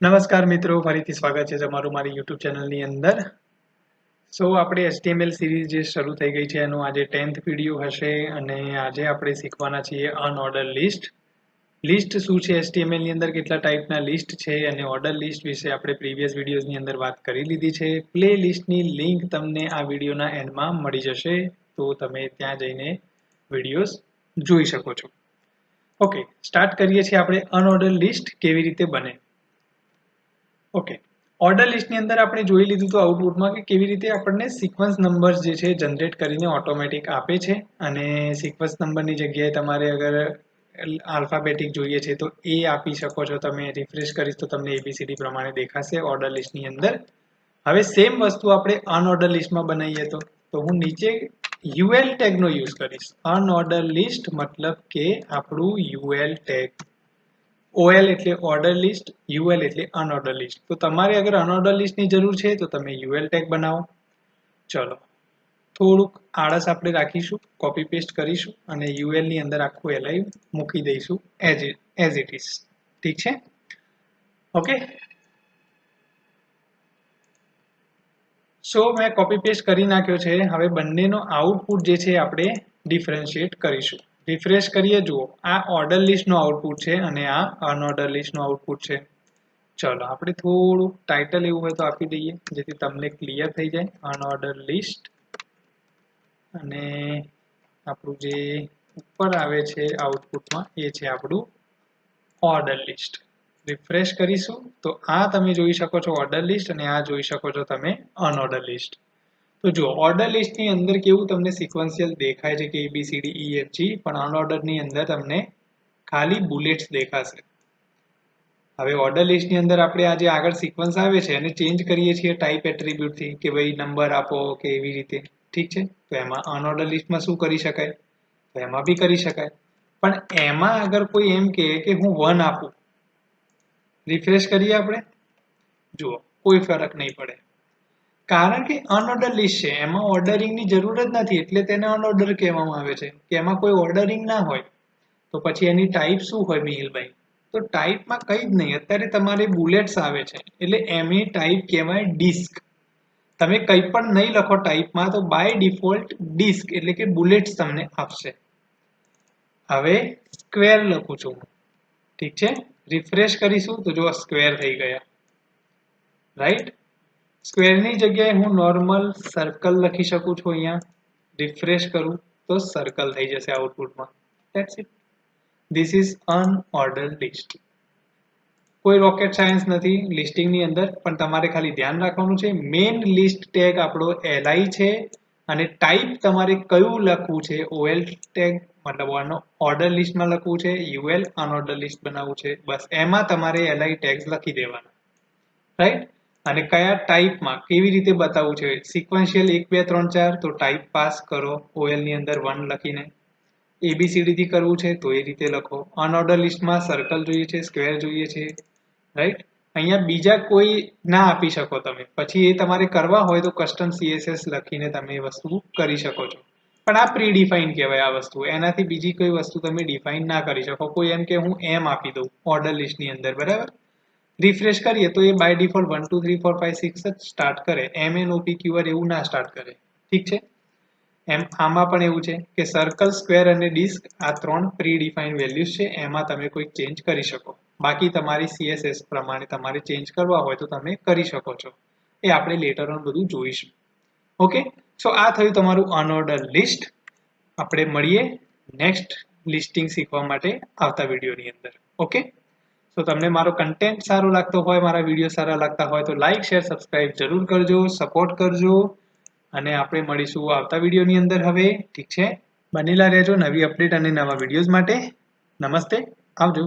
નમસ્કાર મિત્રો, ફરીથી સ્વાગત છે તમારું મારી યુટ્યુબ ચેનલની અંદર. આપણે HTML સિરીઝ જે શરૂ થઈ ગઈ છે એનું આજે 10th વિડીયો હશે અને આજે આપણે શીખવાના છીએ અનઓર્ડર લિસ્ટ. લિસ્ટ શું છે, HTML ની અંદર કેટલા ટાઈપના લિસ્ટ છે અને ઓર્ડર લિસ્ટ વિશે આપણે પ્રીવિયસ વિડીયોઝની અંદર વાત કરી લીધી છે. પ્લે લિસ્ટની લિંક તમને આ વિડીયોના એન્ડમાં મળી જશે, તો તમે ત્યાં જઈને વિડીયોઝ જોઈ શકો છો. ઓકે, સ્ટાર્ટ કરીએ છીએ આપણે અનઓર્ડર લિસ્ટ કેવી રીતે બને. ઓકે, ઓર્ડર લિસ્ટની અંદર આપણે જોઈ લીધું તો આઉટપુટમાં કે કેવી રીતે આપણને સિક્વન્સ નંબર્સ જે છે જનરેટ કરીને ઓટોમેટિક આપે છે. અને સિક્વન્સ નંબરની જગ્યાએ તમારે અગર આલ્ફાબેટિક જોઈએ છે તો એ આપી શકો છો. તમે રિફ્રેશ કરીશ તો તમને ABCD પ્રમાણે દેખાશે ઓર્ડર લિસ્ટની અંદર. હવે સેમ વસ્તુ આપણે અનઓર્ડર લિસ્ટમાં બનાવીએ તો હું નીચે UL ટેગનો યુઝ કરીશ. અનઓર્ડર લિસ્ટ મતલબ કે આપણું UL ટેગ. OL એટલે ઓર્ડર લિસ્ટ, UL એટલે અનઓર્ડર લિસ્ટ. તો તમારે અગર અનઓર્ડર લિસ્ટની જરૂર છે તો તમે UL ટેગ બનાવો. ચલો, થોડુંક આળસ આપણે રાખીશું, કોપી પેસ્ટ કરીશું અને UL ની અંદર આખું એલાઇવ મૂકી દઈશું એઝ ઇટ ઇઝ. ઠીક છે? ઓકે, મેં કોપી પેસ્ટ કરી નાખ્યો છે. હવે બંનેનો આઉટપુટ જે છે આપણે ડિફરન્શિએટ કરીશું. રિફ્રેશ કરીએ, જુઓ આ ઓર્ડર લિસ્ટનો આઉટપુટ છે અને આ અનઓર્ડર લિસ્ટનો આઉટપુટ છે. ચલો, આપણે થોડું ટાઇટલ એવું હોય તો આપી દઈએ જેથી તમને ક્લિયર થઈ જાય. અનઓર્ડર લિસ્ટ અને આપણું જે ઉપર આવે છે આઉટપુટમાં એ છે આપણું ઓર્ડર લિસ્ટ. રિફ્રેશ કરીશું તો આ તમે જોઈ શકો છો ઓર્ડર લિસ્ટ અને આ જોઈ શકો છો તમે અનઓર્ડર લિસ્ટ. તો જુઓ, ઓર્ડર લિસ્ટની અંદર કેવું તમને સિક્વન્શિયલ દેખાય છે કે ABCDEFG, પણ અનઓર્ડરની અંદર તમને ખાલી બુલેટ્સ દેખાશે. હવે ઓર્ડર લિસ્ટની અંદર આપણે આ જે આગળ સિક્વન્સ આવે છે એને ચેન્જ કરીએ છીએ ટાઈપ એટ્રીબ્યુટથી કે ભાઈ નંબર આપો કે એવી રીતે. ઠીક છે? તો એમાં અનઓર્ડર લિસ્ટમાં શું કરી શકાય? તો એમાં બી કરી શકાય, પણ એમાં અગર કોઈ એમ કે હું 1 આપું, રિફ્રેશ કરીએ આપણે, જુઓ કોઈ ફરક નહીં પડે, કારણ કે અનઓર્ડર લિસ્ટ છે, એમાં ઓર્ડરિંગની જરૂર જ નથી, એટલે તેને અનઓર્ડર કહેવામાં આવે છે કે એમાં કોઈ ઓર્ડરિંગ ના હોય. તો પછી એની ટાઈપ શું હોય મિહિલભાઈ? તો ટાઈપમાં કંઈ જ નહીં. અત્યારે તમારે બુલેટ્સ આવે છે એટલે એમની ટાઈપ કહેવાય ડિસ્ક. તમે કંઈ પણ નહીં લખો ટાઈપમાં તો બાય ડિફોલ્ટ ડિસ્ક એટલે કે બુલેટ્સ તમને આપશે. હવે સ્ક્વેર લખું છું, ઠીક છે? રિફ્રેશ કરીશું તો જો સ્ક્વેર થઈ ગયા, રાઈટ? સ્ક્વેરની જગ્યાએ હું નોર્મલ સર્કલ લખી શકું છું. અહીંયા રિફ્રેશ કરું તો સર્કલ થઈ જશે આઉટપુટમાં. That's it. This is unordered list. કોઈ રોકેટ સાયન્સ નથી લિસ્ટિંગની અંદર, પણ તમારે ખાલી ધ્યાન રાખવાનું છે મેઇન લિસ્ટ ટેગ આપણો LI છે અને ટાઈપ તમારે કયું લખવું છે. OL ટેગ મતલબ ઓર્ડર લિસ્ટમાં લખવું છે, UL અનઓર્ડર લિસ્ટ બનાવવું છે. બસ એમાં તમારે LI ટેગ્સ લખી દેવાના, રાઈટ? અને કયા ટાઈપમાં કેવી રીતે બતાવવું છે? સિક્વન્શિયલ 1 2 3 4 તો ટાઈપ પાસ કરો OL ની અંદર 1 લખીને. ABCD થી કરવું છે તો એ રીતે લખો. અનઓર્ડર લિસ્ટમાં સર્કલ જોઈએ છે, સ્ક્વેર જોઈએ છે, રાઈટ? અહીંયા બીજા કોઈ ના આપી શકો તમે. પછી એ તમારે કરવા હોય તો કસ્ટમ CSS લખીને તમે એ વસ્તુ કરી શકો છો, પણ આ પ્રી ડિફાઇન કહેવાય આ વસ્તુ. એનાથી બીજી કોઈ વસ્તુ તમે ડિફાઇન ના કરી શકો. કોઈ એમ કે હું એમ આપી દઉં ઓર્ડર લિસ્ટની અંદર, બરાબર? રિફ્રેશ કરીએ તો એ બાય ડિફોલ્ટ 1 2 3 4 5 6 જ સ્ટાર્ટ કરે. MNOPQR એવું ના સ્ટાર્ટ કરે. ઠીક છે? એમ આમાં પણ એવું છે કે સર્કલ, સ્ક્વેર અને ડિસ્ક આ 3 પ્રી ડિફાઇન વેલ્યુઝ છે, એમાં તમે કોઈ ચેન્જ કરી શકો. બાકી તમારી CSS પ્રમાણે તમારે ચેન્જ કરવા હોય તો તમે કરી શકો છો. એ આપણે લેટર ઓન બધું જોઈશું. ઓકે, આ થયું તમારું અનઓર્ડર લિસ્ટ. આપણે મળીએ નેક્સ્ટ લિસ્ટિંગ શીખવા માટે આવતા વિડીયોની અંદર. ઓકે, તમને મારો કન્ટેન્ટ સારો લાગતો હોય, મારા વિડીયો સારા લાગતા હોય તો લાઈક, શેર, સબસ્ક્રાઇબ જરૂર કરજો, સપોર્ટ કરજો અને આપણે મળીશું આવતા વિડીયોની અંદર હવે. ઠીક છે? બનેલા રહેજો નવી અપડેટ અને નવા વિડીયોઝ માટે. નમસ્તે, આવજો.